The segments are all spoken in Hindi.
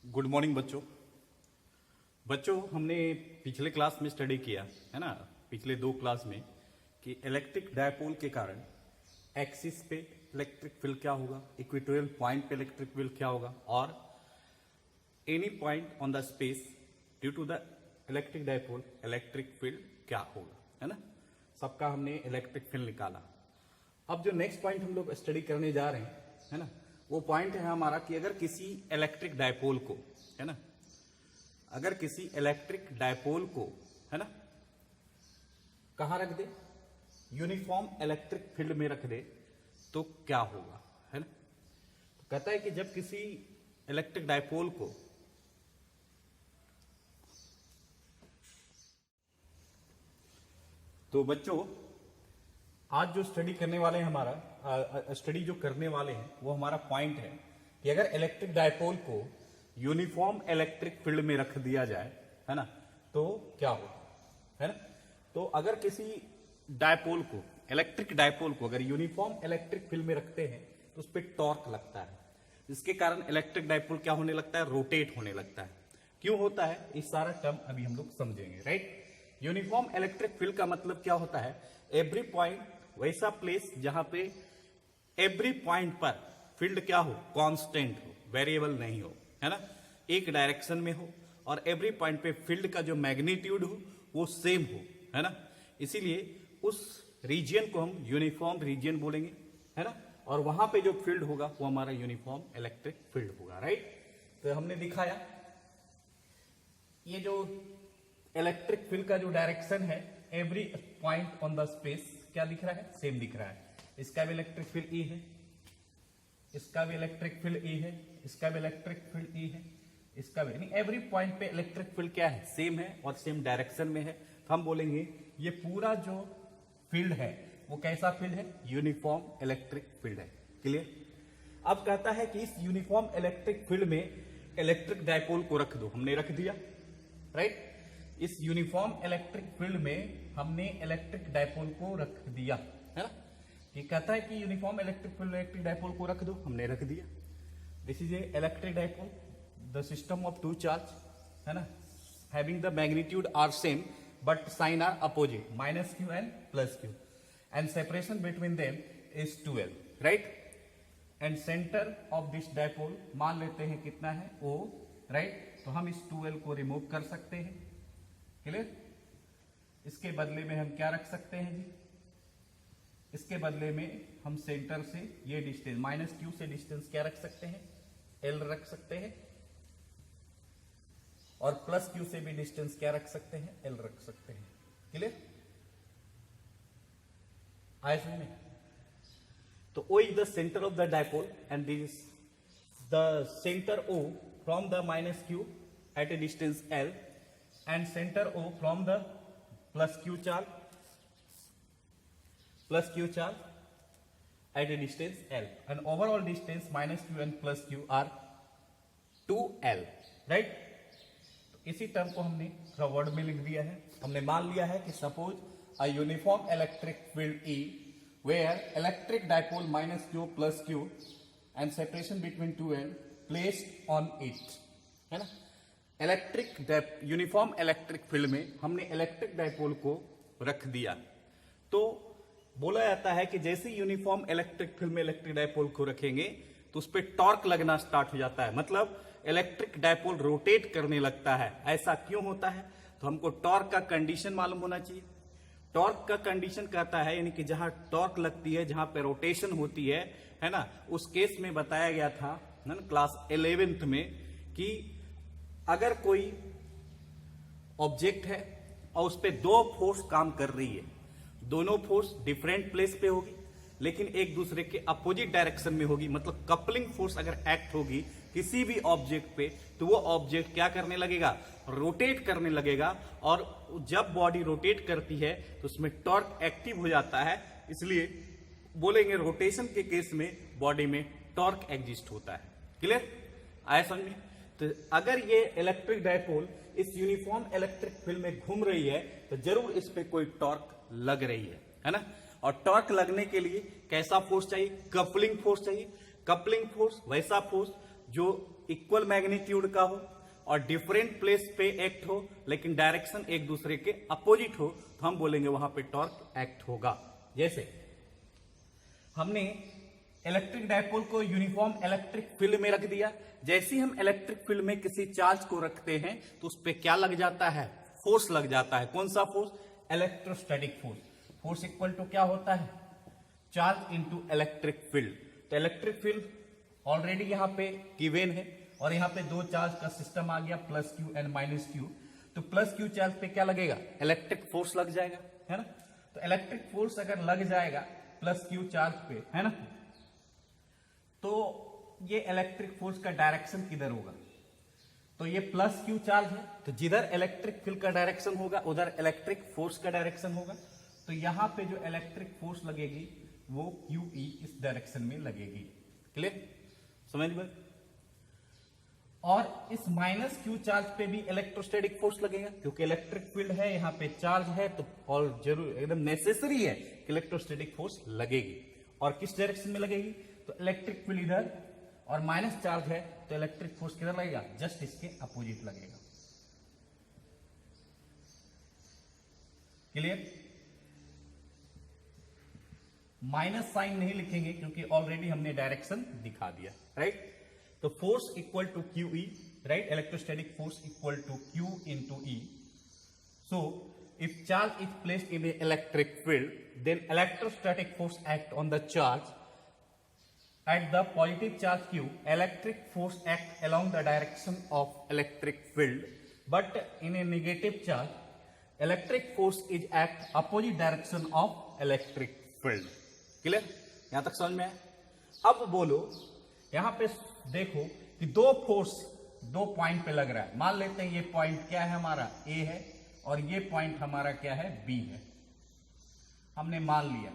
गुड मॉर्निंग बच्चों हमने पिछले क्लास में स्टडी किया है ना, पिछले दो क्लास में कि इलेक्ट्रिक डायपोल के कारण एक्सिस पे इलेक्ट्रिक फील्ड क्या होगा, इक्वेटोरियल पॉइंट पे इलेक्ट्रिक फील्ड क्या होगा और any point on the space due to the electric dipole electric field क्या होगा, है ना। सबका हमने इलेक्ट्रिक फील्ड निकाला। अब जो नेक्स्ट पॉइंट हम लोग स्टडी करने जा रहे हैं, है ना, वो पॉइंट है हमारा कि अगर किसी इलेक्ट्रिक डायपोल को, है ना, अगर किसी इलेक्ट्रिक डायपोल को, है ना, कहां रख दे, यूनिफॉर्म इलेक्ट्रिक फील्ड में रख दे तो क्या होगा, है ना। तो कहता है कि जब किसी इलेक्ट्रिक डायपोल को तो बच्चों आज जो स्टडी करने वाले हैं, हमारा स्टडी जो करने वाले हैं वो हमारा पॉइंट है कि अगर इलेक्ट्रिक डायपोल को यूनिफॉर्म इलेक्ट्रिक फील्ड में रख दिया जाए, है ना, तो क्या होगा, है ना। तो अगर किसी डायपोल को, इलेक्ट्रिक डायपोल को अगर यूनिफॉर्म इलेक्ट्रिक फील्ड में रखते हैं तो उस पर टॉर्क लगता है, जिसके कारण इलेक्ट्रिक डायपोल क्या होने लगता है, रोटेट होने लगता है। क्यों होता है, इस सारा टर्म अभी हम लोग समझेंगे, राइट। यूनिफॉर्म इलेक्ट्रिक फील्ड का मतलब क्या होता है, एवरी पॉइंट, वैसा प्लेस जहां पे एवरी पॉइंट पर फील्ड क्या हो, कांस्टेंट हो, वेरिएबल नहीं हो, है ना, एक डायरेक्शन में हो और एवरी पॉइंट पे फील्ड का जो मैग्नीट्यूड हो वो सेम हो, है ना। इसीलिए उस रीजन को हम यूनिफॉर्म रीजन बोलेंगे, है ना, और वहां पे जो फील्ड होगा वो हमारा यूनिफॉर्म इलेक्ट्रिक फील्ड होगा, राइट। तो हमने दिखाया ये जो इलेक्ट्रिक फील्ड का जो डायरेक्शन है, every point on the space क्या दिख रहा है, सेम दिख रहा है। इसका भी इलेक्ट्रिक फील्ड ई है, इसका भी इलेक्ट्रिक फील्ड ई है, इसका भी इलेक्ट्रिक फील्ड ई है, इसका भी, यानी एवरी पॉइंट पे इलेक्ट्रिक फील्ड क्या है, सेम है और सेम डायरेक्शन में है। तो हम बोलेंगे ये पूरा जो फील्ड है वो कैसा फील्ड है, यूनिफॉर्म इलेक्ट्रिक फील्ड है। क्लियर। अब कहता है कि इस यूनिफॉर्म इलेक्ट्रिक फील्ड में इलेक्ट्रिक डायपोल को रख दो, हमने रख दिया, राइट। इस यूनिफॉर्म इलेक्ट्रिक फील्ड में हमने इलेक्ट्रिक डायपोल को रख दिया, है ना। ये कहता है कि uniform electric field electric dipole को रख दो, हमने रख दिया। This is a electric dipole, the system of two charge, है ना, having the magnitude are same but sign are opposite, -q and +q, and separation between them is 12, right. And centre of this dipole मान लेते हैं कितना है, O, राइट। तो हम इस 12 को रिमूव कर सकते हैं। क्लियर। इसके बदले में हम क्या रख सकते हैं जी, इसके बदले में हम सेंटर से ये डिस्टेंस -q से डिस्टेंस क्या रख सकते हैं, L रख सकते हैं, और +q से भी डिस्टेंस क्या रख सकते हैं, L रख सकते हैं। क्लियर। आए समझ में। तो O is the centre of the dipole and this the centre O from the -q at a distance L and center O from the +q charge at a distance L, and overall distance -q and +q are 2L, right। तो इसी टर्म को हमने वर्ड में लिख दिया है। हमने मान लिया है कि suppose a uniform electric field E where electric dipole -q +q and separation between 2L placed on it, है ना। इलेक्ट्रिक यूनिफॉर्म इलेक्ट्रिक फील्ड में हमने इलेक्ट्रिक डायपोल को रख दिया, तो बोला जाता है कि जैसे यूनिफॉर्म इलेक्ट्रिक फील्ड में इलेक्ट्रिक डायपोल को रखेंगे तो उस पर टॉर्क लगना स्टार्ट हो जाता है, मतलब इलेक्ट्रिक डायपोल रोटेट करने लगता है। ऐसा क्यों होता है, तो हमको टॉर्क का कंडीशन मालूम होना चाहिए। टॉर्क का कंडीशन कहता है, यानी कि जहां टॉर्क लगती है, जहां पे रोटेशन होती है ना, उस केस में बताया गया था ना क्लास 11th में कि अगर कोई ऑब्जेक्ट है और उस पर दो फोर्स काम कर रही है, दोनों फोर्स डिफरेंट प्लेस पे होगी लेकिन एक दूसरे के अपोजिट डायरेक्शन में होगी, मतलब कपलिंग फोर्स अगर एक्ट होगी किसी भी ऑब्जेक्ट पे तो वो ऑब्जेक्ट क्या करने लगेगा, रोटेट करने लगेगा, और जब बॉडी रोटेट करती है तो उसमें टॉर्क एक्टिव हो जाता है। इसलिए बोलेंगे रोटेशन के केस में बॉडी में टॉर्क एग्जिस्ट होता है। क्लियर। आया समझ में। तो अगर ये इलेक्ट्रिक डायपोल इस यूनिफॉर्म इलेक्ट्रिक फील्ड में घूम रही है तो जरूर इस पे कोई टॉर्क लग रही है ना। और टॉर्क लगने के लिए कैसा फोर्स चाहिए, कपलिंग फोर्स चाहिए। कपलिंग फोर्स वैसा फोर्स जो इक्वल मैग्नीट्यूड का हो और डिफरेंट प्लेस पे एक्ट हो, लेकिन डायरेक्शन एक दूसरे के अपोजिट हो, तो हम बोलेंगे वहां पे टॉर्क एक्ट होगा। जैसे हमने इलेक्ट्रिक डायपोल को यूनिफॉर्म इलेक्ट्रिक फील्ड में रख दिया, जैसे ही हम इलेक्ट्रिक फील्ड में किसी चार्ज को रखते हैं तो उस पर क्या लग जाता है, फोर्स लग जाता है। कौन सा force? Electrostatic force. Force equal to क्या होता है? Charge into electric field. तो इलेक्ट्रिक फील्ड ऑलरेडी यहां पे गिवन है और यहां पे दो चार्ज का सिस्टम आ गया, plus Q and minus Q. तो प्लस क्यू चार्ज पे क्या लगेगा? इलेक्ट्रिक फोर्स लग जाएगा, है ना। तो इलेक्ट्रिक फोर्स अगर लग जाएगा प्लस क्यू चार्ज पे, है ना, तो ये इलेक्ट्रिक फोर्स का डायरेक्शन किधर होगा? तो ये प्लस क्यू चार्ज है, तो जिधर इलेक्ट्रिक फील्ड का डायरेक्शन होगा उधर इलेक्ट्रिक फोर्स का डायरेक्शन होगा। तो यहां पे जो इलेक्ट्रिक फोर्स लगेगी वो क्यू ई इस डायरेक्शन में लगेगी। क्लियर? समझ गए? और इस माइनस क्यू चार्ज पे भी इलेक्ट्रोस्टैटिक फोर्स लगेगा, क्योंकि इलेक्ट्रिक फील्ड है, यहां पे चार्ज है, तो और जरूर एकदम नेसेसरी है कि इलेक्ट्रोस्टैटिक फोर्स लगेगी। और किस डायरेक्शन में लगेगी? तो इलेक्ट्रिक फील्ड इधर और माइनस चार्ज है, तो इलेक्ट्रिक फोर्स किधर लगेगा? जस्ट इसके अपोजिट लगेगा। क्लियर? माइनस साइन नहीं लिखेंगे क्योंकि ऑलरेडी हमने डायरेक्शन दिखा दिया, राइट। तो force equal to q E, right, electrostatic force equal to q into E. So if charge is placed in a electric field, then electrostatic force act on the charge at the positive charge q. Electric force act along the direction of electric field, but in a negative charge electric force is act opposite direction of electric field. Clear? यहां तक समझ में आया? अब बोलो, यहां पे देखो कि दो फोर्स दो पॉइंट पे लग रहा है। मान लेते हैं ये पॉइंट क्या है हमारा? ए है, और ये पॉइंट हमारा क्या है? बी है। हमने मान लिया,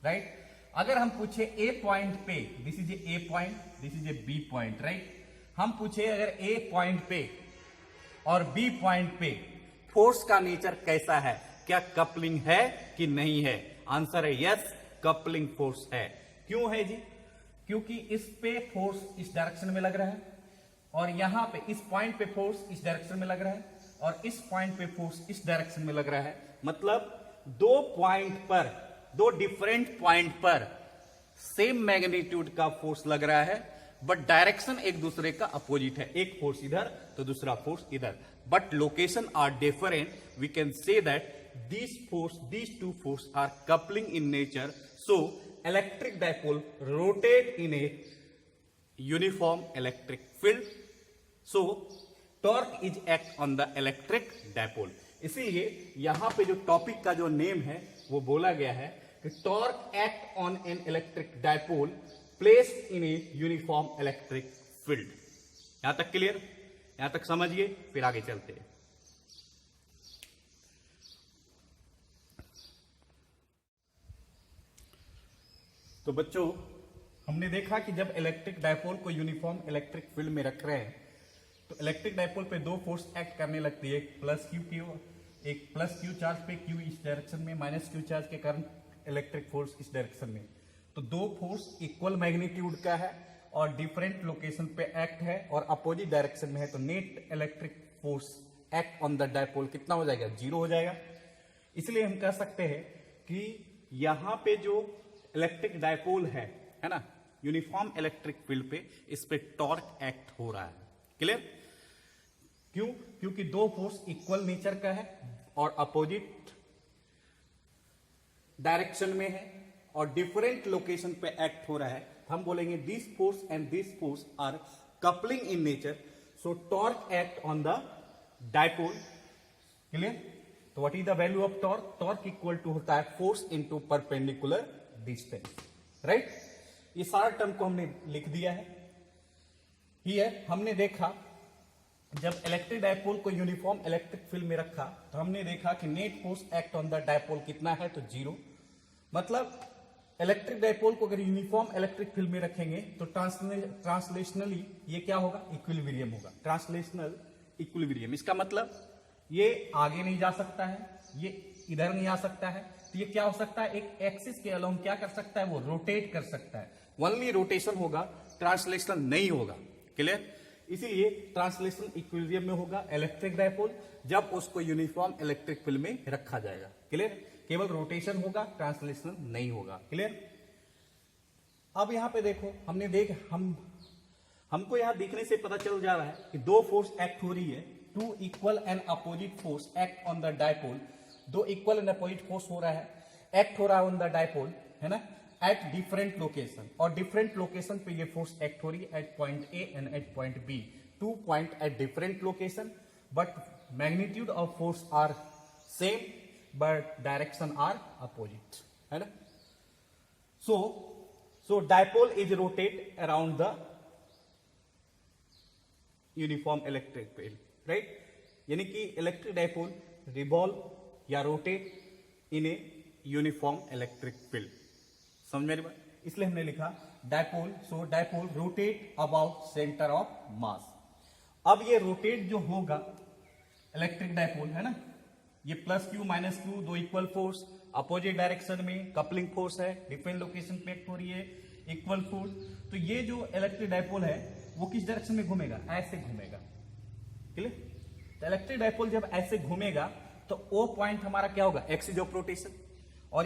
राइट। अगर हम पूछे ए पॉइंट पे, this is a point, this is a B point, right. हम पूछे अगर ए पॉइंट पे और बी पॉइंट पे फोर्स का नेचर कैसा है, क्या कपलिंग है कि नहीं है? आंसर है यस, कपलिंग फोर्स है। क्यों है जी? क्योंकि इस पे फोर्स इस डायरेक्शन में लग रहा है, और यहां पे इस पॉइंट पे फोर्स इस डायरेक्शन में लग रहा है, और इस पॉइंट पे फोर्स इस डायरेक्शन में लग रहा है। मतलब दो पॉइंट पर, दो डिफरेंट पॉइंट पर सेम मैग्नीट्यूड का फोर्स लग रहा है, बट डायरेक्शन एक दूसरे का अपोजिट है। एक फोर्स इधर तो दूसरा फोर्स इधर, but location are different. We can say that these two force are coupling in nature, so electric dipole rotate in a uniform electric field, so torque is act on the electric dipole। इसीलिए यहां पे जो टॉपिक का जो नेम है वो बोला गया है कि torque act on an electric dipole placed in a uniform electric field. यहां तक क्लियर? यहां तक समझिए, फिर आगे चलते हैं। तो बच्चों, हमने देखा कि जब इलेक्ट्रिक डायपोल को यूनिफॉर्म इलेक्ट्रिक फील्ड में रख रहे हैं तो इलेक्ट्रिक डायपोल पे दो फोर्स एक्ट करने लगती है, एक प्लस क्यू की, एक प्लस क्यू चार्ज पे क्यू इस डायरेक्शन में, माइनस क्यू चार्ज के कारण इलेक्ट्रिक फोर्स इस डायरेक्शन में। तो दो फोर्स इक्वल मैग्नीट्यूड का है और डिफरेंट लोकेशन पे एक्ट है और अपोजिट डायरेक्शन में है, तो net electric force act on the dipole कितना हो जाएगा? 0 हो जाएगा। इसलिए हम कह सकते हैं कि यहां पे जो इलेक्ट्रिक डायपोल है ना, यूनिफॉर्म इलेक्ट्रिक फील्ड पे, इस पे टॉर्क एक्ट हो रहा है। क्लियर? क्यों? क्योंकि दो फोर्स इक्वल नेचर का है और अपोजिट डायरेक्शन में है और डिफरेंट लोकेशन पे एक्ट हो रहा है। हम बोलेंगे this force and this force are coupling in nature, so torque act on the dipole. Clear? तो what is the value of torque? Torque equal to होता है force into perpendicular distance, right. ये सारा टर्म को हमने लिख दिया है। हियर हमने देखा जब इलेक्ट्रिक डायपोल को यूनिफॉर्म इलेक्ट्रिक फील्ड में रखा तो हमने देखा कि net force act on the dipole कितना है? तो 0। मतलब इलेक्ट्रिक डायपोल को अगर यूनिफॉर्म इलेक्ट्रिक फील्ड में रखेंगे तो ट्रांसलेशनली ये क्या होगा? इक्विलिब्रियम होगा। ट्रांसलेशनल इक्विलिब्रियम, इसका मतलब ये आगे नहीं जा सकता है, ये इधर नहीं आ सकता है, तो ये क्या हो सकता है? एक एक्सिस के अलोंग क्या कर सकता है? वो रोटेट कर सकता है। ओनली रोटेशन होगा, ट्रांसलेशनल नहीं होगा। क्लियर। इसीलिए ट्रांसलेशनल इक्विलिब्रियम में होगा इलेक्ट्रिक डायपोल जब उसको यूनिफॉर्म इलेक्ट्रिक फील्ड में रखा जाएगा। क्लियर, केवल रोटेशन होगा, ट्रांसलेशनल नहीं होगा। क्लियर। अब यहां पे देखो, हमको यहां देखने से पता चल जा रहा है कि दो फोर्स एक्ट हो रही है, two equal and opposite force act on the dipole. दो इक्वल एंड अपोजिट फोर्स हो रहा है, एक्ट हो रहा है ऑन द डायपोल, है ना, एट डिफरेंट लोकेशन। और डिफरेंट लोकेशन पे ये फोर्स एक्ट हो रही है, at point A and at point B. Two point at different location, but magnitude of force are same, but direction are opposite, है ना। So dipole is rotate around the uniform electric field, right? यानी कि इलेक्ट्रिक डायपोल रिवॉल्व या rotate in a uniform electric field. समझ मेरी बात? इसलिए हमने लिखा dipole, so dipole rotate about centre of मास। अब ये रोटेट जो होगा इलेक्ट्रिक डायपोल, है ना, ये प्लस क्यू माइनस क्यू, दो इक्वल फोर्स अपोजिट डायरेक्शन में, कपलिंग फोर्स है, डिफरेंट लोकेशन पे एक्ट हो रही है, इक्वल फोर्स। तो ये जो इलेक्ट्रिक डायपोल है वो किस डायरेक्शन में घूमेगा? ऐसे घूमेगा। क्लियर। तो इलेक्ट्रिक डायपोल जब ऐसे घूमेगा तो ओ पॉइंट हमारा क्या होगा? Axis of rotation. और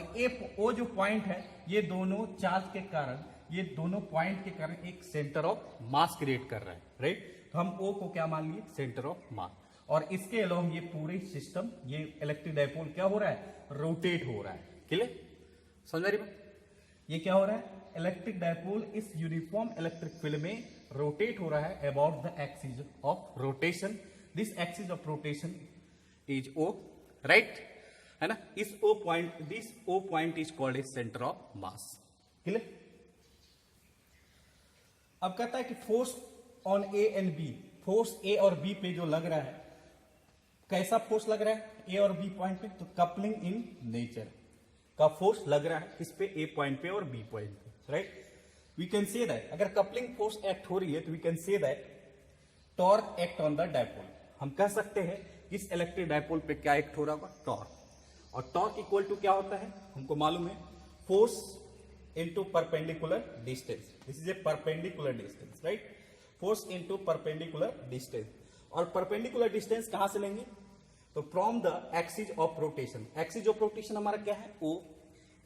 ओ जो पॉइंट है, ये दोनों चार्ज के कारण, ये दोनों पॉइंट के कारण एक सेंटर ऑफ मास क्रिएट कर रहा है, राइट। तो हम ओ को क्या मान लिए? सेंटर ऑफ मास। और इसके अलोंग ये पूरे सिस्टम, ये इलेक्ट्रिक डायपोल क्या हो रहा है? रोटेट हो रहा है। क्लियर, समझ रही बात? ये क्या हो रहा है? इलेक्ट्रिक डायपोल इस यूनिफॉर्म इलेक्ट्रिक फील्ड में रोटेट हो रहा है about the axis of rotation. This axis of rotation is O, right, है ना। This O point is called a centre of mass. Clear. अब कहता है कि force on A and B, force A और बी पे जो लग रहा है, कैसा फोर्स लग रहा है ए और बी पॉइंट पे? तो कपलिंग इन नेचर का फोर्स लग रहा है इस पे, ए पॉइंट पे और बी पॉइंट पे, right. We can say that अगर कपलिंग फोर्स एक्ट हो रही है तो we can say that torque act on the dipole. हम कह सकते हैं इस इलेक्ट्रिक डायपोल पे क्या एक्ट हो रहा होगा? टॉर्क। और टॉर्क इक्वल टू क्या होता है? हमको मालूम है, force into perpendicular distance. This is A perpendicular distance, right. Force into perpendicular distance. और परपेंडिकुलर डिस्टेंस कहां से लेंगे? तो from the axis of rotation. Axis of rotation हमारा क्या है? ओ।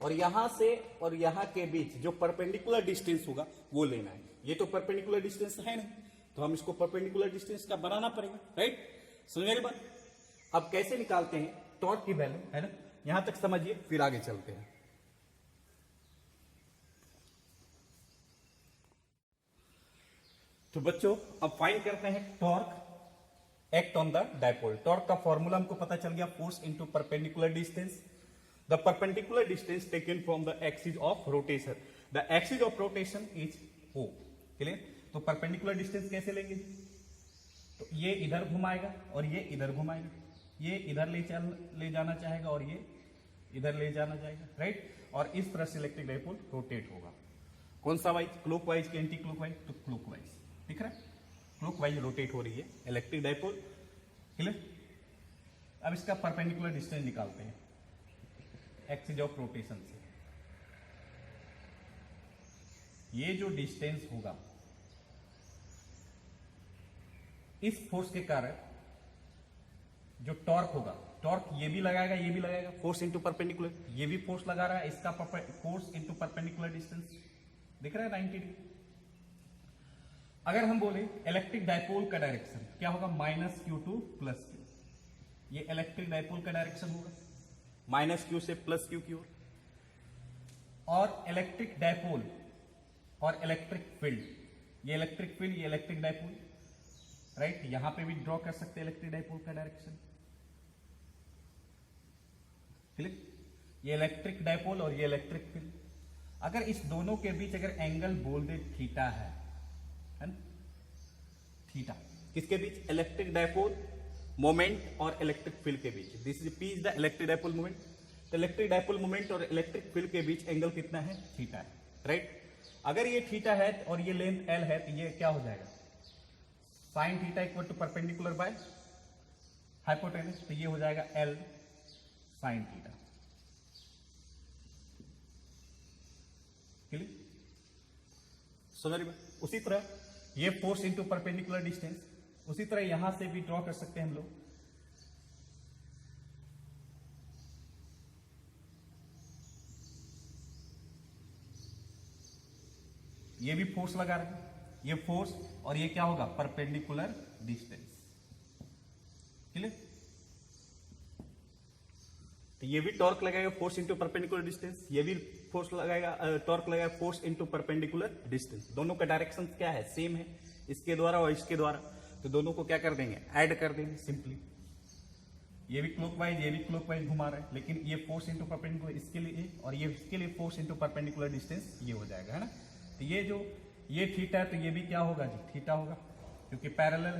और यहां से और यहां के बीच जो परपेंडिकुलर डिस्टेंस होगा वो लेना है। ये तो परपेंडिकुलर डिस्टेंस है नहीं, तो हम इसको परपेंडिकुलर डिस्टेंस का बनाना पड़ेगा, राइट। समझ मेरी बात? अब कैसे निकालते हैं टॉर्क की वैल्यू, है ना, यहां तक समझिए, फिर आगे चलते हैं। तो बच्चों अब फाइंड करते हैं torque act on the dipole. Torque का फॉर्मूला हमको पता चल गया, force into perpendicular distance, the perpendicular distance taken from the axis of rotation. The axis of rotation is O. Clear. तो परपेंडिकुलर डिस्टेंस कैसे लेंगे? तो ये इधर घुमाएगा और ये इधर घुमाएगा, ये इधर ले जाना चाहेगा और ये इधर ले जाना चाहेगा, राइट। और इस तरह से इलेक्ट्रिक डायपोल रोटेट होगा। कौन सा वाइज? क्लॉकवाइज के एंटी क्लॉकवाइज? तो क्लॉकवाइज। दिख रहा है? क्लॉकवाइज रोटेट हो रही है इलेक्ट्रिक डायपोल। क्लियर। अब इसका परपेंडिकुलर डिस्टेंस निकालते हैं एक्सिस ऑफ रोटेशन से। ये जो डिस्टेंस होगा, इस फोर्स के कारण जो टॉर्क होगा, टॉर्क ये भी लगाएगा, ये भी लगाएगा, फोर्स इनटू परपेंडिकुलर, ये भी फोर्स लगा रहा है, इसका फोर्स इनटू परपेंडिकुलर डिस्टेंस दिख रहा है 90 डिग्री। अगर हम बोले इलेक्ट्रिक डायपोल का डायरेक्शन क्या होगा? Minus Q two plus Q. ये इलेक्ट्रिक डायपोल का डायरेक्शन होगा, माइनस क्यू से प्लस क्यू की ओर। और इलेक्ट्रिक डायपोल और इलेक्ट्रिक फील्ड, ये इलेक्ट्रिक फील्ड, ये इलेक्ट्रिक डायपोल, राइट। यहां पे भी ड्रॉ कर सकते हैं इलेक्ट्रिक डायपोल का डायरेक्शन। क्लियर। ये इलेक्ट्रिक डायपोल और ये इलेक्ट्रिक फील्ड। अगर इस दोनों के बीच अगर एंगल बोल दे थीटा है ना, थीटा किसके बीच? इलेक्ट्रिक डायपोल मोमेंट और इलेक्ट्रिक फील्ड के बीच। This is P is the electric dipole moment. तो इलेक्ट्रिक डायपोल मोमेंट और इलेक्ट्रिक फील्ड के बीच एंगल कितना है? थीटा है, राइट। अगर ये थीटा है और ये लेंथ एल है तो ये क्या हो जाएगा? Sine theta equal to perpendicular by hypotenuse, तो ये हो जाएगा एल साइन थीटा। क्लियर। समझ रही बात? उसी तरह ये फोर्स इंटू परपेंडिकुलर डिस्टेंस। उसी तरह यहां से भी ड्रॉ कर सकते हैं हम लोग। ये भी फोर्स लगा रहे हैं, ये फोर्स, और ये क्या होगा, परपेंडिकुलर डिस्टेंस। क्लियर? तो ये भी टॉर्क लगाएगा फोर्स इंटू परपेंडिकुलर डिस्टेंस, ये भी फोर्स लगाएगा, टॉर्क लगाएगा फोर्स इंटू परपेंडिकुलर डिस्टेंस। दोनों का डायरेक्शन क्या है, सेम है, इसके द्वारा और इसके द्वारा। तो दोनों को क्या कर देंगे, ऐड कर देंगे सिंपली। ये भी क्लॉकवाइज, ये भी क्लॉकवाइज घुमा रहा है, लेकिन ये फोर्स इंटू परपेंडिकुलर इसके लिए, और ये इसके लिए फोर्स इंटू परपेंडिकुलर डिस्टेंस, ये हो जाएगा, है ना। तो ये जो ये थीटा है, तो ये भी क्या होगा जी, थीटा होगा, क्योंकि पैरेलल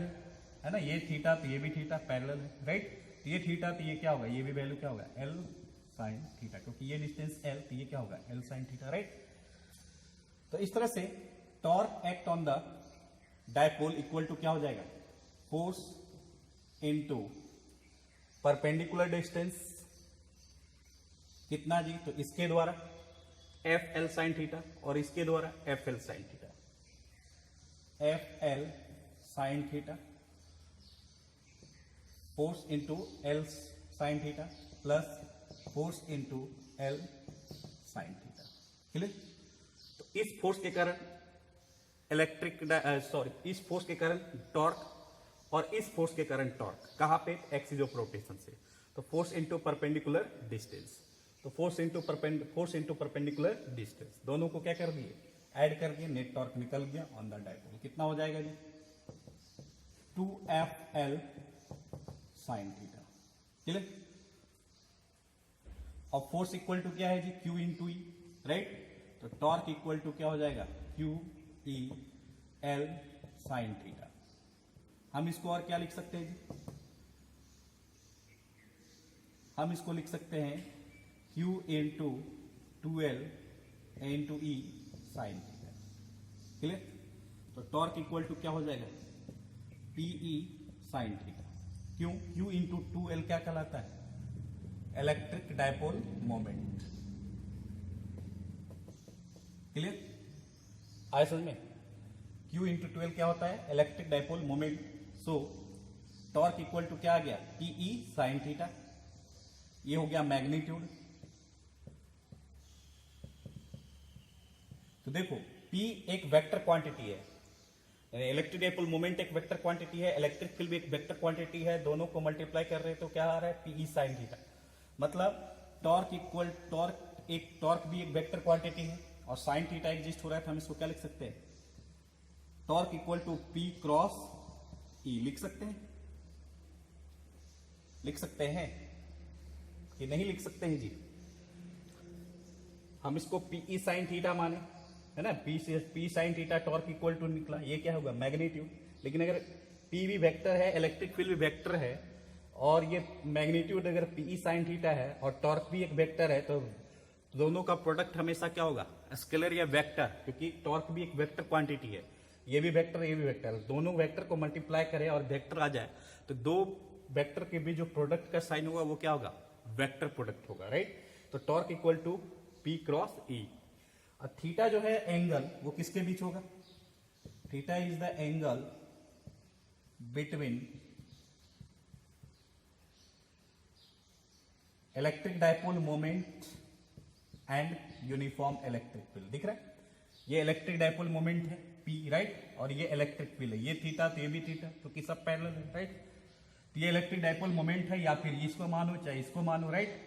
है ना। ये थीटा तो ये भी थीटा, पैरेलल है, राइट। तो ये थीटा तो ये क्या होगा, ये भी वैल्यू क्या होगा, एल साइन थीटा, क्योंकि ये डिस्टेंस एल, तो ये क्या होगा, एल साइन थीटा, राइट। तो इस तरह से torque act on the dipole equal to क्या हो जाएगा, फोर्स इनटू परपेंडिकुलर डिस्टेंस कितना जी, तो इसके द्वारा एफ एल साइन थीटा, और इसके द्वारा F L sine theta, F L sine theta, force into L sine theta plus force into L sine theta. Clear? तो इस फोर्स के कारण इस फोर्स के कारण टॉर्क, और इस फोर्स के कारण टॉर्क कहां पे, एक्सिस ऑफ रोटेशन से। तो फोर्स इंटू परपेंडिकुलर डिस्टेंस, तो फोर्स इंटू परपेंडिकुलर डिस्टेंस, दोनों को क्या कर दिए, ऐड कर दिए, नेट टॉर्क निकल गया ऑन द डायपोल। कितना हो जाएगा जी, 2FL साइन थीटा। क्लियर? और फोर्स इक्वल टू क्या है जी, Q इंटू ई, राइट। तो टॉर्क इक्वल टू क्या हो जाएगा, QEL साइन थीटा। हम इसको और क्या लिख सकते हैं जी, हम इसको लिख सकते हैं Q into 2L into E sine theta. Clear? तो टॉर्क इक्वल टू क्या हो जाएगा, PE साइन थीटा। क्यों, Q इंटू 2L क्या कहलाता है, इलेक्ट्रिक डायपोल मोमेंट। क्लियर? आए समझ में, Q इंटू 2L क्या होता है, electric dipole moment. So torque equal to क्या आ गया, PE साइन थीटा, ये हो गया मैग्नीट्यूड। तो देखो P एक वेक्टर क्वांटिटी है, इलेक्ट्रिक डायपोल मोमेंट एक वेक्टर क्वांटिटी है, इलेक्ट्रिक फील्ड भी एक वेक्टर क्वांटिटी है, दोनों को मल्टीप्लाई कर रहे हैं तो क्या आ रहा है, PE साइन थीटा। मतलब टॉर्क इक्वल टॉर्क भी एक वेक्टर क्वांटिटी है, और साइन थीटा एग्जिस्ट हो रहा है, तो हम इसको क्या लिख सकते हैं, torque equal to P cross E लिख सकते हैं, लिख सकते हैं कि नहीं लिख सकते हैं जी। हम इसको PE साइन थीटा माने, है ना, P sine theta torque equal to निकला, ये क्या होगा, मैग्नीट्यूड। लेकिन अगर P भी वेक्टर है, इलेक्ट्रिक फील्ड भी वेक्टर है, और ये मैग्नीट्यूड अगर PE साइन थीटा है और टॉर्क भी एक वेक्टर है, तो दोनों का प्रोडक्ट हमेशा क्या होगा, स्केलर या वेक्टर, क्योंकि टॉर्क भी एक वेक्टर क्वांटिटी है, ये भी वेक्टर, ये भी वेक्टर। दोनों वेक्टर को मल्टीप्लाई करें और वेक्टर आ जाए, तो दो वेक्टर के बीच जो प्रोडक्ट का साइन होगा वो क्या होगा, वेक्टर प्रोडक्ट होगा, राइट। तो torque equal to P cross E। और थीटा जो है एंगल, वो किसके बीच होगा, theta is the angle between electric dipole moment and uniform electric field. दिख रहा है, ये इलेक्ट्रिक डायपोल मोमेंट है P, राइट, और ये इलेक्ट्रिक फील्ड है, ये थीटा तो ये भी थीटा, क्योंकि सब पैरेलल है, राइट। तो ये इलेक्ट्रिक डायपोल मोमेंट है, या फिर इसको मानो चाहे इसको मानो, राइट,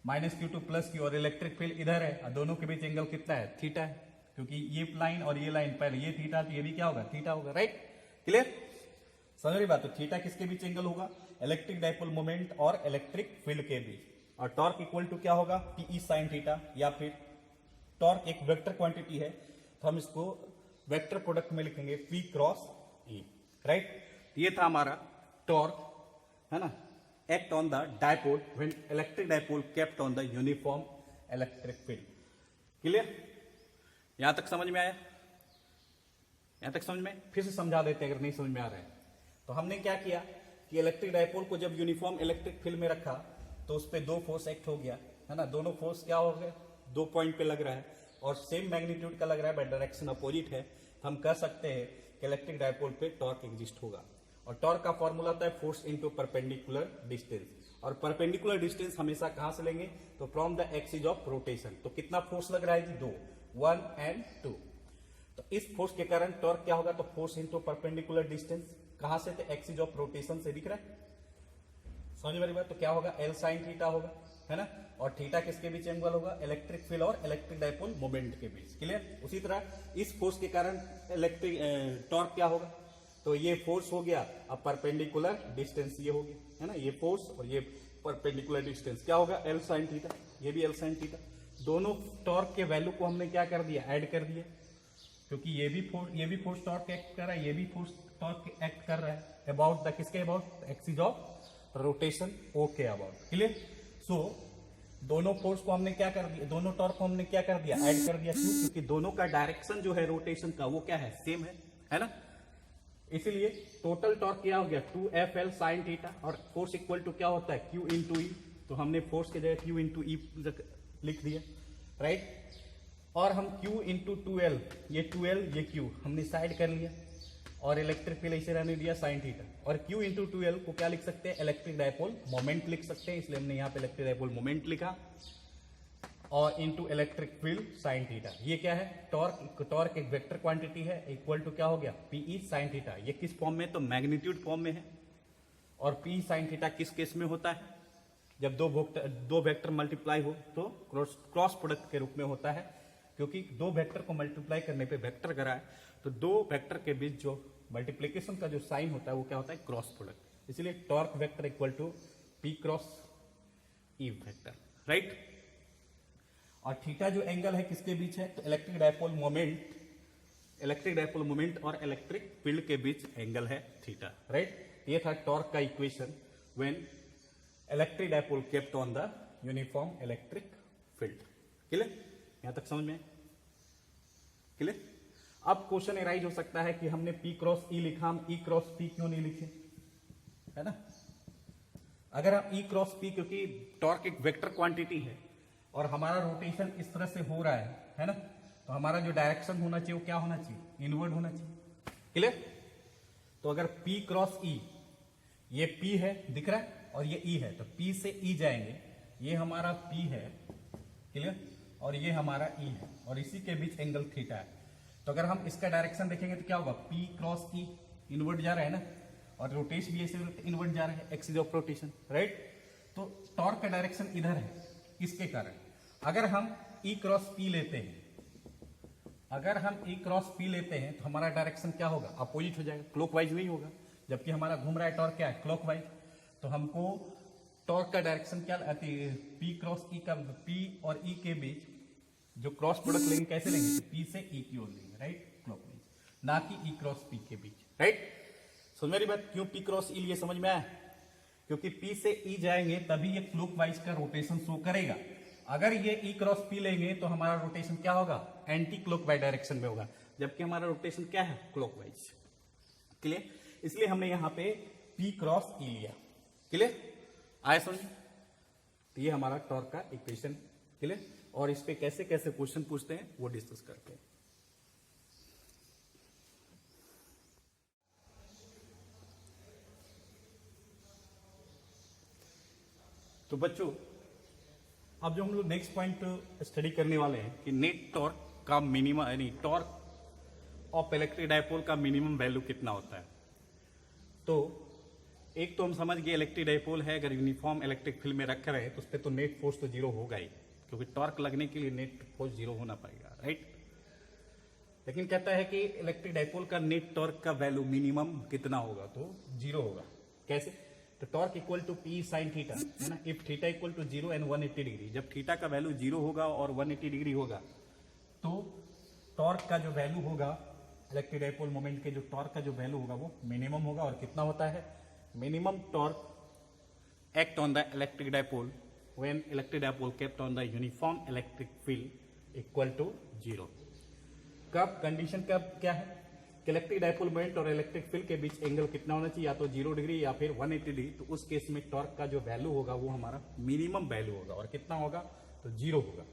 -Q टू +Q, और इलेक्ट्रिक फील्ड इधर है, और दोनों के बीच एंगल कितना है, थीटा है, क्योंकि ये लाइन और ये लाइन पहले ये थीटा, तो ये भी क्या होगा, थीटा होगा, राइट। क्लियर, समझ रही बात। तो थीटा किसके बीच एंगल होगा, इलेक्ट्रिक डायपोल मोमेंट और इलेक्ट्रिक फील्ड के बीच। और टॉर्क इक्वल टू क्या होगा, PE साइन थीटा, या फिर टॉर्क एक वेक्टर क्वांटिटी है, तो हम इसको वेक्टर प्रोडक्ट में लिखेंगे P क्रॉस E, राइट। ये था हमारा टॉर्क, है ना, act on the dipole when electric dipole kept on the uniform electric field. Clear, यहां तक समझ में आया, यहां तक समझ में, फिर से समझा देते हैं अगर नहीं समझ में आ रहा है। तो हमने क्या किया कि इलेक्ट्रिक डायपोल को जब यूनिफॉर्म इलेक्ट्रिक फील्ड में रखा, तो उस पर दो फोर्स एक्ट हो गया, है ना, दोनों फोर्स क्या हो गए, दो पॉइंट पे लग रहा है, और सेम मैग्नीट्यूड का लग रहा है, बट डायरेक्शन अपोजिट है। तो हम कह सकते हैं कि इलेक्ट्रिक डायपोल पे टॉर्क एग्जिस्ट होगा। और टॉर्क का फॉर्मूला होता है फोर्स इनटू परपेंडिकुलर डिस्टेंस। और परपेंडिकुलर डिस्टेंस हमेशा कहां से लेंगे, तो from the axis of rotation. तो कितना फोर्स लग रहा है जी, 2, 1 एंड 2। तो इस फोर्स के कारण टॉर्क क्या होगा, तो फोर्स इनटू परपेंडिकुलर डिस्टेंस कहां से, तो एक्सिस ऑफ रोटेशन से, दिख रहा है, समझ वाली बात। तो क्या होगा, एल साइन थीटा होगा, है ना। और थीटा किसके बीच एंगल होगा, इलेक्ट्रिक फील्ड और इलेक्ट्रिक डायपोल मोमेंट के बीच, क्लियर। उसी तरह इस फोर्स के कारण इलेक्ट्रिक टॉर्क क्या होगा, तो ये फोर्स हो गया, अब परपेंडिकुलर डिस्टेंस ये हो गया, है ना, ये फोर्स और ये परपेंडिकुलर डिस्टेंस क्या होगा, एल साइन थीटा, ये भी एल साइन थीटा। दोनों टॉर्क के वैल्यू को हमने क्या कर दिया, ऐड कर दिया, क्योंकि ये भी फोर्स टॉर्क एक्ट कर रहा है, ये भी फोर्स टॉर्क एक्ट कर रहा है अबाउट द किसके अबाउट, एक्सिस ऑफ रोटेशन ओ के अबाउट, क्लियर। सो दोनों फोर्स को हमने क्या कर दिया, दोनों टॉर्क को हमने क्या कर दिया, ऐड कर दिया। क्यों, क्योंकि दोनों का डायरेक्शन जो है रोटेशन का वो क्या है, सेम है ना। इसीलिए टोटल टॉर्क क्या हो गया, 2FL साइन थीटा, और फोर्स इक्वल टू क्या होता है, Q इंटू ई। तो हमने फोर्स की जगह Q इंटू ई लिख दिया, राइट। और हम Q इंटू 2L, ये 2L ये Q हमने साइड कर लिया, और इलेक्ट्रिक फील्ड इसे रहने दिया साइन थीटा। और Q इंटू 2L को क्या लिख सकते हैं, इलेक्ट्रिक डायपोल मोमेंट लिख सकते हैं, इसलिए हमने यहाँ पे इलेक्ट्रिक डायपोल मोमेंट लिखा, और into electric field sine theta. ये क्या है, टॉर्क एक वेक्टर क्वांटिटी है, इक्वल टू क्या हो गया, PE साइन थीटा। ये किस फॉर्म में, तो मैग्नीट्यूड फॉर्म में है। और PE साइन थीटा किस केस में होता है, जब दो वेक्टर मल्टीप्लाई हो तो क्रॉस प्रोडक्ट के रूप में होता है, क्योंकि दो वेक्टर को मल्टीप्लाई करने पे वेक्टर करा है, तो दो वेक्टर के बीच जो मल्टीप्लीकेशन का जो साइन होता है वो क्या होता है, क्रॉस प्रोडक्ट। इसलिए torque vector equal to P cross E vector, right. और थीटा जो एंगल है किसके बीच है, तो इलेक्ट्रिक डायपोल मोमेंट और इलेक्ट्रिक फील्ड के बीच एंगल है थीटा, राइट। ये था टॉर्क का equation when electric dipole kept on the uniform electric field, clear. यहां तक समझ में, क्लियर। अब क्वेश्चन एराइज हो सकता है कि हमने P क्रॉस E लिखा, हम E क्रॉस P क्यों नहीं लिखे, है ना। अगर हम E क्रॉस P, क्योंकि टॉर्क एक वेक्टर क्वांटिटी है और हमारा रोटेशन इस तरह से हो रहा है ना, तो हमारा जो डायरेक्शन होना चाहिए वो क्या होना चाहिए, इनवर्ड होना चाहिए, क्लियर। तो अगर P क्रॉस E, ये P है दिख रहा है और ये E है, तो P से E जाएंगे, ये हमारा P है, क्लियर, और ये हमारा E है, और इसी के बीच एंगल थीटा है। तो अगर हम इसका डायरेक्शन देखेंगे तो क्या होगा, P क्रॉस E इनवर्ड जा रहा है ना, और रोटेशन भी ऐसे इनवर्ड जा रहा है, एक्सिस ऑफ रोटेशन, राइट। तो टॉर्क का डायरेक्शन इधर है, इसके कारण अगर हम E क्रॉस P लेते हैं, तो हमारा डायरेक्शन क्या होगा, अपोजिट हो जाएगा, क्लॉकवाइज नहीं होगा, जबकि हमारा घूम रहा है टॉर्क क्या है, क्लॉकवाइज। तो हमको टॉर्क का डायरेक्शन क्या P क्रॉस E का, P और E के बीच जो क्रॉस प्रोडक्ट लेंगे कैसे लेंगे, तो P से E की ओर लेंगे, राइट, क्लॉकवाइज, ना कि E क्रॉस P के बीच, राइट। समझ मेरी बात, क्यों P क्रॉस E लिए, समझ में आया, क्योंकि P से E जाएंगे तभी ये क्लॉकवाइज का रोटेशन शो करेगा। अगर ये E क्रॉस P लेंगे तो हमारा रोटेशन क्या होगा, एंटी क्लॉकवाइज डायरेक्शन में होगा, जबकि हमारा रोटेशन क्या है, क्लॉकवाइज, क्लियर। इसलिए हमने यहां पे P क्रॉस E लिया, क्लियर, आया समझ। तो ये हमारा टॉर्क का इक्वेशन, क्लियर। और इस पे कैसे कैसे क्वेश्चन पूछते हैं वो डिस्कस करते हैं। तो बच्चों, अब जो हम लोग नेक्स्ट पॉइंट स्टडी करने वाले हैं कि नेट टॉर्क का मिनिमम, यानी टॉर्क ऑफ इलेक्ट्रिक डायपोल का मिनिमम वैल्यू कितना होता है। तो एक तो हम समझ गए इलेक्ट्रिक डायपोल है, अगर यूनिफॉर्म इलेक्ट्रिक फील्ड में रख रहे हैं तो उस पर तो नेट फोर्स तो जीरो होगा ही, क्योंकि टॉर्क लगने के लिए नेट फोर्स जीरो होना पड़ेगा, राइट। लेकिन कहता है कि इलेक्ट्रिक डायपोल का नेट टॉर्क का वैल्यू मिनिमम कितना होगा, तो जीरो होगा। कैसे, तो torque equal to P sine theta, है ना, if theta equal to 0 and 180 degree. जब थीटा का वैल्यू 0 होगा और 180 डिग्री होगा तो टॉर्क का जो वैल्यू होगा, इलेक्ट्रिक डायपोल मोमेंट के जो टॉर्क का जो वैल्यू होगा वो मिनिमम होगा। और कितना होता है, minimum torque act on the electric dipole when electric dipole kept on the uniform electric field equal to 0। कब कंडीशन कब क्या है कि इलेक्ट्रिक डायपोल मोमेंट और इलेक्ट्रिक फील्ड के बीच एंगल कितना होना चाहिए, या तो 0 डिग्री या फिर 180 डिग्री। तो उस केस में टॉर्क का जो वैल्यू होगा वो हमारा मिनिमम वैल्यू होगा, और कितना होगा, तो 0 होगा।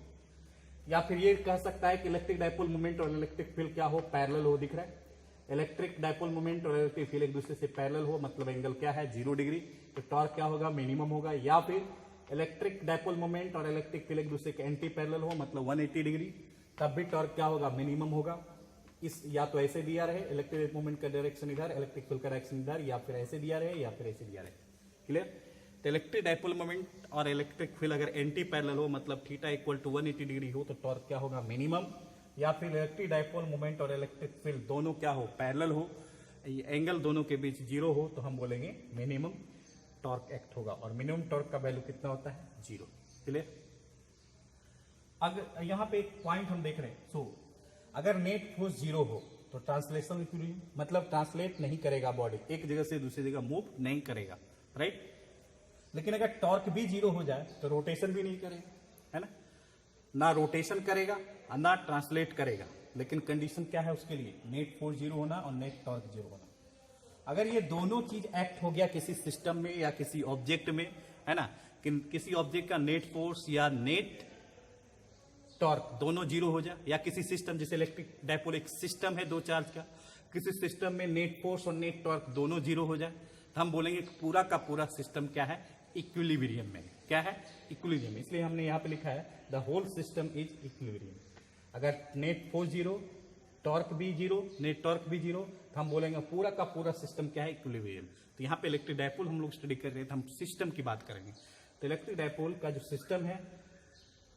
या फिर ये कह सकता है कि इलेक्ट्रिक डायपोल मोमेंट और इलेक्ट्रिक फील्ड क्या हो, पैरेलल हो, दिख रहा है। इलेक्ट्रिक डायपोल मोमेंट और इलेक्ट्रिक फील्ड एक दूसरे से पैरेलल हो, मतलब एंगल क्या है 0 डिग्री, तो टॉर्क क्या होगा मिनिमम होगा। या फिर इलेक्ट्रिक डायपोल मोमेंट और इलेक्ट्रिक फील्ड एक दूसरे के एंटी पैरेलल हो, मतलब 180 डिग्री, तब भी टॉर्क क्या होगा मिनिमम होगा। इस या तो ऐसे दिया रहे इलेक्ट्रिक मोमेंट का डायरेक्शन इधर, इलेक्ट्रिक फील्ड का डायरेक्शन इधर, या फिर ऐसे दिया रहे या फिर ऐसे दिया रहे। क्लियर। तो इलेक्ट्रिक डायपोल मोमेंट और इलेक्ट्रिक फील्ड अगर एंटी पैरेलल हो, मतलब थीटा इक्वल टू 180 डिग्री हो, तो टॉर्क क्या होगा मिनिमम। या फिर इलेक्ट्रिक डायपोल मोमेंट और इलेक्ट्रिक फील्ड दोनों क्या हो पैरेलल हो, एंगल दोनों के बीच 0 हो, तो हम बोलेंगे मिनिमम टॉर्क एक्ट होगा। और मिनिमम टॉर्क का वैल्यू कितना होता है 0। क्लियर। अगर यहां पे एक पॉइंट हम देख रहे हैं, अगर नेट फोर्स 0 हो तो ट्रांसलेशन इक्विलिब्रियम, मतलब ट्रांसलेट नहीं करेगा बॉडी, एक जगह से दूसरी जगह मूव नहीं करेगा, राइट। लेकिन अगर टॉर्क भी 0 हो जाए तो रोटेशन भी नहीं करेगा, है ना रोटेशन करेगा और ना ट्रांसलेट करेगा। लेकिन कंडीशन क्या है उसके लिए, नेट फोर्स 0 होना और नेट टॉर्क 0 होना। अगर ये दोनों चीज एक्ट हो गया किसी सिस्टम में या किसी ऑब्जेक्ट में, है ना, किसी ऑब्जेक्ट का नेट फोर्स या नेट टॉर्क दोनों 0 हो जाए, या किसी सिस्टम जैसे इलेक्ट्रिक डायपोल एक सिस्टम है 2 चार्ज का, किसी सिस्टम में नेट फोर्स और नेट टॉर्क दोनों 0 हो जाए, तो हम बोलेंगे पूरा का पूरा सिस्टम क्या है इक्विलिब्रियम में। क्या है इक्विलिब्रियम। इसलिए हमने यहां पे लिखा है the whole system is equilibrium. अगर नेट फोर्स 0, टॉर्क भी 0, नेट टॉर्क भी 0, तो हम बोलेंगे पूरा का पूरा सिस्टम क्या है इक्विलिब्रियम। तो यहाँ पे इलेक्ट्रिक डायपोल हम लोग स्टडी कर रहे हैं, तो हम सिस्टम की बात करेंगे। तो इलेक्ट्रिक डायपोल का जो सिस्टम है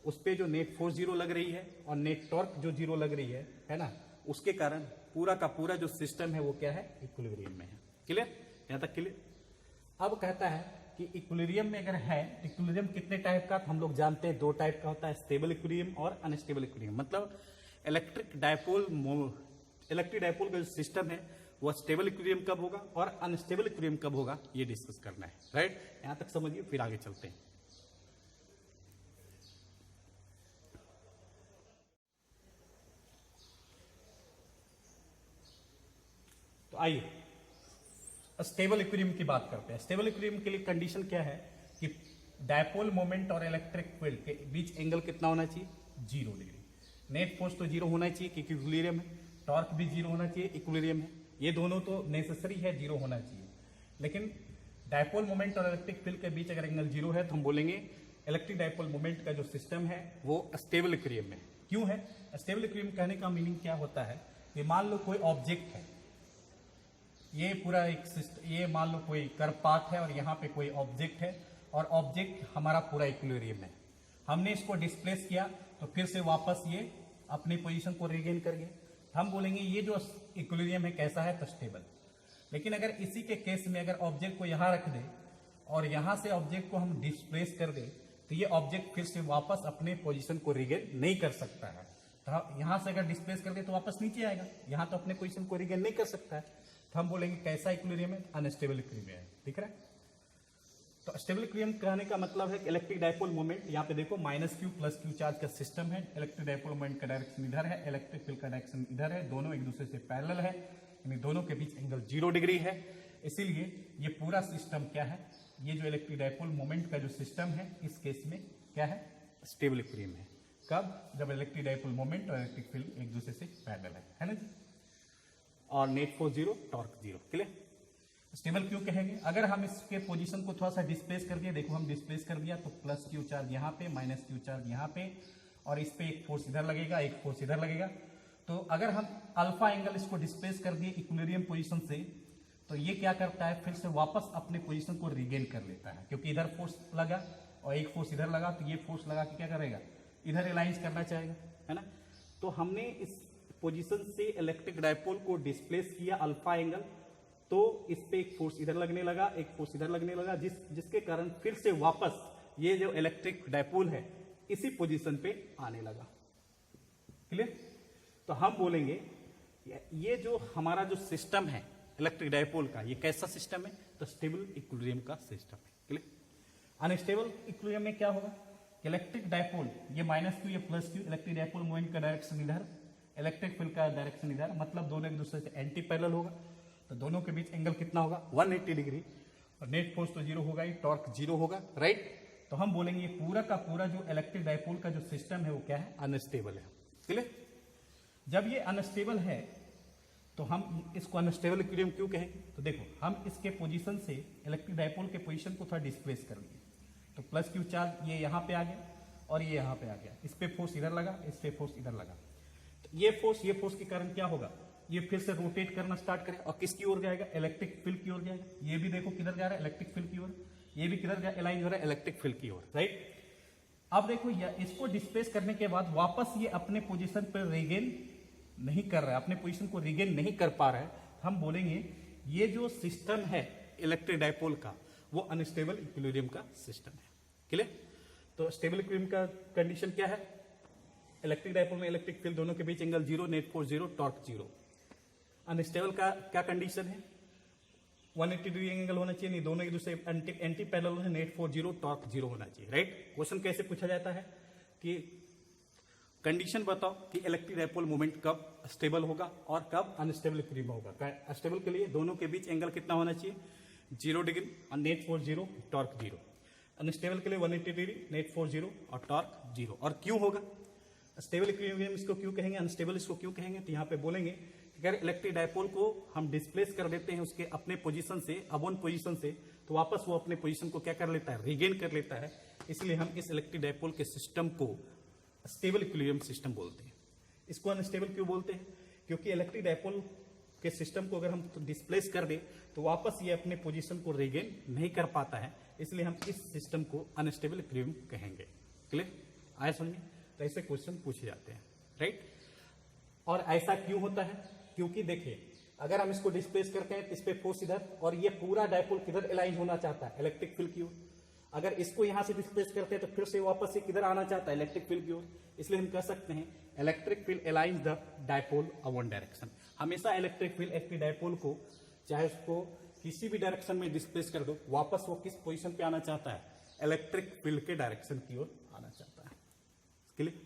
उस पे जो नेट फोर्स 0 लग रही है और नेट टॉर्क जो 0 लग रही है ना, उसके कारण पूरा का पूरा जो सिस्टम है वो क्या है इक्विलिब्रियम में है। क्लियर, यहां तक क्लियर। अब कहता है कि इक्विलिब्रियम में अगर है, इक्विलिब्रियम कितने टाइप का, हम लोग जानते हैं 2 टाइप का होता है, स्टेबल इक्विलिब्रियम और अनस्टेबल इक्विलिब्रियम। मतलब इलेक्ट्रिक डायपोल का जो सिस्टम है वो स्टेबल इक्विलिब्रियम कब होगा और अनस्टेबल इक्विलिब्रियम कब होगा, ये डिस्कस करना है, राइट। यहां तक समझिए, फिर आगे चलते हैं। तो आइए स्टेबल इक्विलिब्रियम की बात करते हैं। स्टेबल इक्विलिब्रियम के लिए कंडीशन क्या है कि डायपोल मोमेंट और इलेक्ट्रिक फील्ड के बीच एंगल कितना होना चाहिए 0 डिग्री। नेट फोर्स तो 0 होना चाहिए क्योंकि इक्विलिब्रियम है, टॉर्क भी 0 होना चाहिए इक्विलिब्रियम है, ये दोनों तो नेसेसरी है 0 होना चाहिए। लेकिन डायपोल मोमेंट और इलेक्ट्रिक फील्ड के बीच अगर एंगल 0 है तो हम बोलेंगे इलेक्ट्रिक डायपोल मोमेंट का जो सिस्टम है वो स्टेबल इक्विलिब्रियम में। क्यों है स्टेबल इक्विलिब्रियम कहने का मीनिंग क्या होता है कि मान लो कोई ऑब्जेक्ट है, ये पूरा एक सिस्टम, ये मान लो कोई कर्व पाथ है और यहाँ पे कोई ऑब्जेक्ट है और ऑब्जेक्ट हमारा पूरा इक्विलिब्रियम है। हमने इसको डिस्प्लेस किया तो फिर से वापस ये अपनी पोजीशन को रिगेन कर गए, हम बोलेंगे ये जो इक्विलिब्रियम है कैसा है तो स्टेबल। लेकिन अगर इसी के केस में अगर ऑब्जेक्ट को यहाँ रख दे और यहाँ से ऑब्जेक्ट को हम डिस्प्लेस कर दे तो ये ऑब्जेक्ट फिर से वापस अपने पोजीशन को रिगेन नहीं कर सकता है। तो यहाँ से अगर डिस्प्लेस कर दे तो वापस नीचे आएगा, यहाँ तो अपने पोजीशन को रिगेन नहीं कर सकता है, तो हम बोलेंगे कैसा इक्विलिब्रियम है अनस्टेबल इक्विलिब्रियम है। ठीक है। तो स्टेबल इक्विलिब्रियम कहने का मतलब है कि इलेक्ट्रिक डायपोल मोमेंट, यहाँ पे देखो -q + q चार्ज का सिस्टम है, इलेक्ट्रिक डायपोल मोमेंट का डायरेक्शन इधर है, इलेक्ट्रिक फील्ड का डायरेक्शन इधर है, दोनों एक दूसरे से पैरेलल है, यानी दोनों के बीच एंगल 0 डिग्री है। इसीलिए ये पूरा सिस्टम क्या है, ये जो इलेक्ट्रिक डायपोल मोमेंट का जो सिस्टम है इस केस में क्या है स्टेबल इक्विलिब्रियम है। कब, जब इलेक्ट्रिक डायपोल मोमेंट और इलेक्ट्रिक फील्ड एक दूसरे से पैरेलल है ना जी, और net force 0, torque 0। Clear. Stable क्यों कहेंगे, अगर हम इसके पोजीशन को थोड़ा सा डिस्प्लेस कर दिया, देखो हम डिस्प्लेस कर दिया तो +q चार्ज यहाँ पे, -q चार्ज यहाँ पे, और इस पे एक फोर्स इधर लगेगा, एक फोर्स इधर लगेगा। तो अगर हम अल्फा एंगल इसको डिस्प्लेस कर दिए इक्विलिब्रियम पोजीशन से, तो ये क्या करता है फिर से वापस अपने पोजीशन को रिगेन कर लेता है, क्योंकि इधर फोर्स लगा और एक फोर्स इधर लगा, तो ये फोर्स लगा के क्या करेगा इधर अलाइन करना चाहेगा, है ना। तो हमने इस पोजीशन से इलेक्ट्रिक डायपोल को डिस्प्लेस किया अल्फा एंगल, तो इस पे एक फोर्स इधर लगने लगा, एक फोर्स इधर लगने लगा, जिसके कारण फिर से वापस ये जो इलेक्ट्रिक डायपोल है इसी पोजीशन पे आने लगा। क्लियर। तो हम बोलेंगे ये जो हमारा जो सिस्टम है इलेक्ट्रिक डायपोल का, ये कैसा सिस्टम है तो स्टेबल इक्विलिब्रियम का सिस्टम है। क्लियर। अनस्टेबल इक्विलिब्रियम में क्या होगा, इलेक्ट्रिक डायपोल ये -q ये +q, इलेक्ट्रिक डायपोल मोमेंट का डायरेक्शन इधर, इलेक्ट्रिक फील्ड का डायरेक्शन इधर, मतलब दोनों एक दूसरे से एंटी पैरेलल होगा, तो दोनों के बीच एंगल कितना होगा 180 डिग्री, और नेट फोर्स तो 0 होगा ही, टॉर्क 0 होगा, राइट। तो हम बोलेंगे ये पूरा का पूरा जो इलेक्ट्रिक डायपोल का जो सिस्टम है वो क्या है अनस्टेबल है। क्लियर। जब ये अनस्टेबल है तो हम इसको अनस्टेबल इक्विलिब्रियम क्यों कहेंगे? तो देखो हम इसके पोजीशन से इलेक्ट्रिक डायपोल के पोजीशन को थोड़ा डिस्प्लेस कर लिए, तो प्लस क्यू चार्ज ये यहाँ पे आ गया और ये यहाँ पे आ गया, इस पे फोर्स इधर लगा, इस पे फोर्स इधर लगा, तो ये फोर्स के कारण क्या होगा, ये फिर से रोटेट करना स्टार्ट करेगा और किसकी ओर जाएगा, इलेक्ट्रिक फील्ड की ओर जाएगा। ये भी देखो किधर जा रहा है, इलेक्ट्रिक फील्ड की ओर, ये भी किधर अलाइन हो रहा है, इलेक्ट्रिक फील्ड की ओर, राइट। अब देखो इसको डिस्प्लेस करने के बाद वापस ये अपने पोजीशन पर रिगेन नहीं कर रहा है, अपने पोजीशन को रिगेन नहीं कर पा रहा है, हम बोलेंगे ये जो सिस्टम है इलेक्ट्रिक डायपोल का वो अनस्टेबल इक्विलिब्रियम का सिस्टम है। क्लियर? तो स्टेबल इक्विलिब्रियम का कंडीशन क्या है, इलेक्ट्रिक डायपोल में इलेक्ट्रिक फील्ड दोनों के बीच angle 0, net force 0, torque 0। Unstable का क्या कंडीशन है, 180 डिग्री एंगल होना चाहिए, नहीं दोनों एक दूसरे एंटी पैरेलल है, नेट फोर्स 0, टॉर्क 0 होना चाहिए, राइट। क्वेश्चन कैसे पूछा जाता है कि कंडीशन बताओ कि इलेक्ट्रिक डायपोल मोमेंट कब स्टेबल होगा और कब अनस्टेबल इक्विलिब्रियम होगा। स्टेबल के लिए दोनों के बीच एंगल कितना होना चाहिए, 0 डिग्री और नेट फोर्स 0, टॉर्क 0। अनस्टेबल के लिए 180 डिग्री, नेट फोर्स 0 और टॉर्क 0। और क्यों होगा स्टेबल इक्विलिब्रियम, इसको क्यों कहेंगे, अनस्टेबल इसको क्यों कहेंगे, तो यहाँ पे बोलेंगे कि अगर इलेक्ट्रिक डायपोल को हम डिस्प्लेस कर देते हैं उसके अपने पोजीशन से, अबोन पोजीशन से, तो वापस वो अपने पोजीशन को क्या कर लेता है, रिगेन कर लेता है। इसलिए हम इस इलेक्ट्रिक डायपोल के सिस्टम को स्टेबल इक्विलिब्रियम सिस्टम बोलते हैं। इसको अनस्टेबल क्यों बोलते हैं, क्योंकि इलेक्ट्रिक डायपोल के सिस्टम को अगर हम डिस्प्लेस कर दे तो वापस ये अपने पोजीशन को रिगेन नहीं कर पाता है, इसलिए हम इस सिस्टम को अनस्टेबल इक्विलिब्रियम कहेंगे। क्लियर? आया समझ में? तो ऐसे क्वेश्चन पूछे जाते हैं, राइट। और ऐसा क्यों होता है, क्योंकि देखिए अगर हम इसको डिस्प्लेस करते हैं इस पे फोर्स इधर, और ये पूरा डायपोल किधर अलाइन होना चाहता है, इलेक्ट्रिक फील्ड की ओर। अगर इसको यहां से डिस्प्लेस करते हैं तो फिर से वापस से किधर आना चाहता है, इलेक्ट्रिक फील्ड की ओर। इसलिए हम कह सकते हैं electric field aligns the dipole of one direction. हमेशा इलेक्ट्रिक फील्ड एक डायपोल को चाहे उसको किसी भी डायरेक्शन में डिस्प्लेस कर दो, वापस वो किस पोजीशन पे आना चाहता है, इलेक्ट्रिक फील्ड के डायरेक्शन की ओर आना चाहता है। क्लियर?